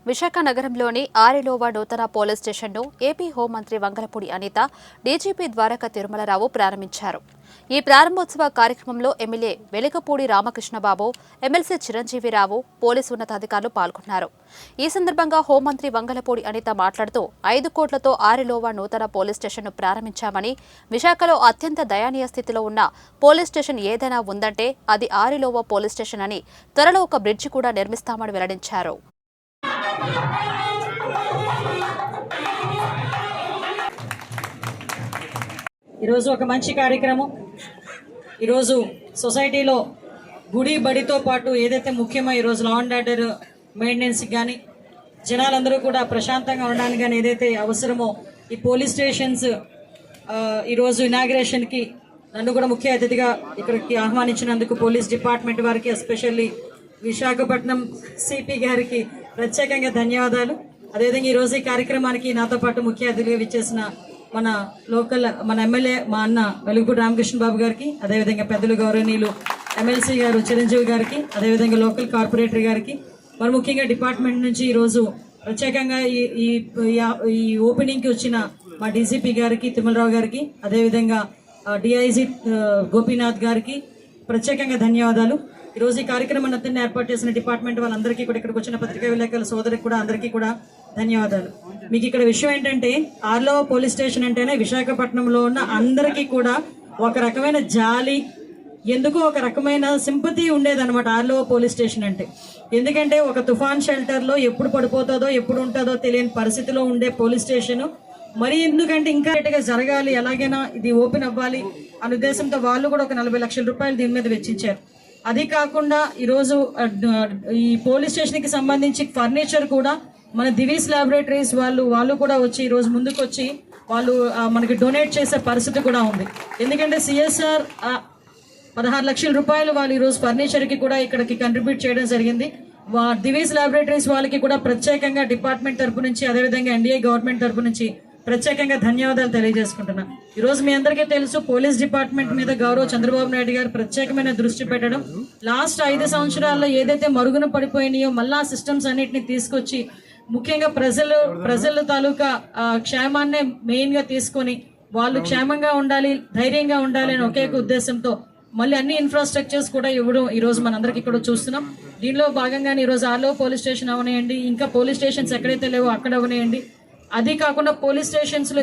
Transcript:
విశాఖ నగరంలోని ఆరిలోవా నూతన పోలీస్ స్టేషన్ను ఏపీ హోంమంత్రి వంగలపూడి అనిత, డీజీపీ ద్వారకా తిరుమలరావు ప్రారంభించారు. ఈ ప్రారంభోత్సవ కార్యక్రమంలో MLA Veligapudi Ramakrishnababu, MLC Chiranjeevirao, police ఉన్నతాధికారులు పాల్గొన్నారు. ఈ సందర్భంగా హోంమంత్రి వంగలపూడి అనిత మాట్లాడుతూ 5 కోట్లతో ఆరిలోవా నూతన పోలీస్ స్టేషన్ను ప్రారంభించామని, విశాఖలో అత్యంత దయనీయ స్థితిలో ఉన్న పోలీస్ స్టేషన్ ఏదైనా ఉందంటే అది ఆరిలోవా పోలీస్ స్టేషన్ అని, త్వరలో ఒక బ్రిడ్జి కూడా నిర్మిస్తామని వెల్లడించారు. ఈరోజు ఒక మంచి కార్యక్రమం. ఈరోజు సొసైటీలో గుడి బడితో పాటు ఏదైతే ముఖ్యమో ఈరోజు లా అండ్ ఆర్డర్ మెయింటెనెన్స్కి కానీ జనాలందరూ కూడా ప్రశాంతంగా ఉండడానికి కానీ ఏదైతే అవసరమో ఈ పోలీస్ స్టేషన్స్ ఈరోజు ఇనాగ్రేషన్కి నన్ను కూడా ముఖ్య అతిథిగా ఇక్కడికి ఆహ్వానించినందుకు పోలీస్ డిపార్ట్మెంట్ వారికి, ఎస్పెషల్లీ విశాఖపట్నం సిపి గారికి ప్రత్యేకంగా ధన్యవాదాలు. అదేవిధంగా ఈరోజు ఈ కార్యక్రమానికి నాతో పాటు ముఖ్య అతిథిగా విచ్చేసిన మన ఎమ్మెల్యే మా అన్న వెలుగుపూడి రామకృష్ణ బాబు గారికి, అదేవిధంగా పెద్దలు గౌరవనీయులు ఎమ్మెల్సీ గారు చిరంజీవి గారికి, అదేవిధంగా లోకల్ కార్పొరేటర్ గారికి, మరి ముఖ్యంగా డిపార్ట్మెంట్ నుంచి ఈరోజు ప్రత్యేకంగా ఈ ఓపెనింగ్కి వచ్చిన మా డీసీపీ గారికి తిరుమలరావు గారికి, అదేవిధంగా డిఐజీ గోపీనాథ్ గారికి ప్రత్యేకంగా ధన్యవాదాలు. ఈరోజు ఈ కార్యక్రమాన్ని అతన్ని ఏర్పాటు చేసిన డిపార్ట్మెంట్ వాళ్ళందరికీ కూడా, ఇక్కడికి వచ్చిన పత్రికా విలేకరుల సోదరికి కూడా అందరికీ కూడా ధన్యవాదాలు. మీకు ఇక్కడ విషయం ఏంటంటే ఆర్లోవా పోలీస్ స్టేషన్ అంటేనే విశాఖపట్నంలో ఉన్న అందరికీ కూడా ఒక రకమైన జాలి, ఎందుకో ఒక రకమైన సింపతి ఉండేదన్నమాట ఆర్లోవా పోలీస్ స్టేషన్ అంటే. ఎందుకంటే ఒక తుఫాన్ షెల్టర్లో ఎప్పుడు పడిపోతుందో ఎప్పుడు ఉంటుందో తెలియని పరిస్థితిలో ఉండే పోలీస్ స్టేషన్, మరి ఎందుకంటే ఇంకా జరగాలి, ఎలాగైనా ఇది ఓపెన్ అవ్వాలి అనే ఉద్దేశంతో వాళ్ళు కూడా ఒక 40 లక్షల రూపాయలు దీని మీద వెచ్చించారు. అది కాకుండా ఈరోజు ఈ పోలీస్ స్టేషన్కి సంబంధించి ఫర్నిచర్ కూడా మన దివీస్ ల్యాబొరేటరీస్ వాళ్ళు కూడా వచ్చి ఈరోజు ముందుకు వచ్చి వాళ్ళు మనకి డొనేట్ చేసే పరిస్థితి కూడా ఉంది. ఎందుకంటే సిఎస్ఆర్ 16 లక్షల రూపాయలు వాళ్ళు ఈరోజు ఫర్నిచర్కి కూడా ఇక్కడికి కంట్రిబ్యూట్ చేయడం జరిగింది. దివీస్ ల్యాబొరేటరీస్ వాళ్ళకి కూడా ప్రత్యేకంగా డిపార్ట్మెంట్ తరపు నుంచి, అదేవిధంగా ఎన్డీఏ గవర్నమెంట్ తరపు నుంచి ప్రత్యేకంగా ధన్యవాదాలు తెలియజేసుకుంటున్నా. ఈరోజు మీ అందరికీ తెలుసు పోలీస్ డిపార్ట్మెంట్ మీద గౌరవ చంద్రబాబు నాయుడు గారు ప్రత్యేకమైన దృష్టి పెట్టడం, లాస్ట్ 5 సంవత్సరాల్లో ఏదైతే మరుగున పడిపోయినాయో మళ్ళా సిస్టమ్స్ అన్నిటిని తీసుకొచ్చి ముఖ్యంగా ప్రజల తాలూకా క్షేమాన్నే మెయిన్ గా తీసుకొని వాళ్ళు క్షేమంగా ఉండాలి, ధైర్యంగా ఉండాలి అని ఒకే ఉద్దేశంతో మళ్ళీ అన్ని ఇన్ఫ్రాస్ట్రక్చర్స్ కూడా ఇవ్వడం ఈరోజు మనందరికీ ఇక్కడ చూస్తున్నాం. దీనిలో భాగంగానే ఈరోజు ఆర్లో పోలీస్ స్టేషన్ అవనేయండి, ఇంకా పోలీస్ స్టేషన్స్ ఎక్కడైతే లేవో అక్కడ అవనేయండి. అది కాకుండా పోలీస్ స్టేషన్స్ లో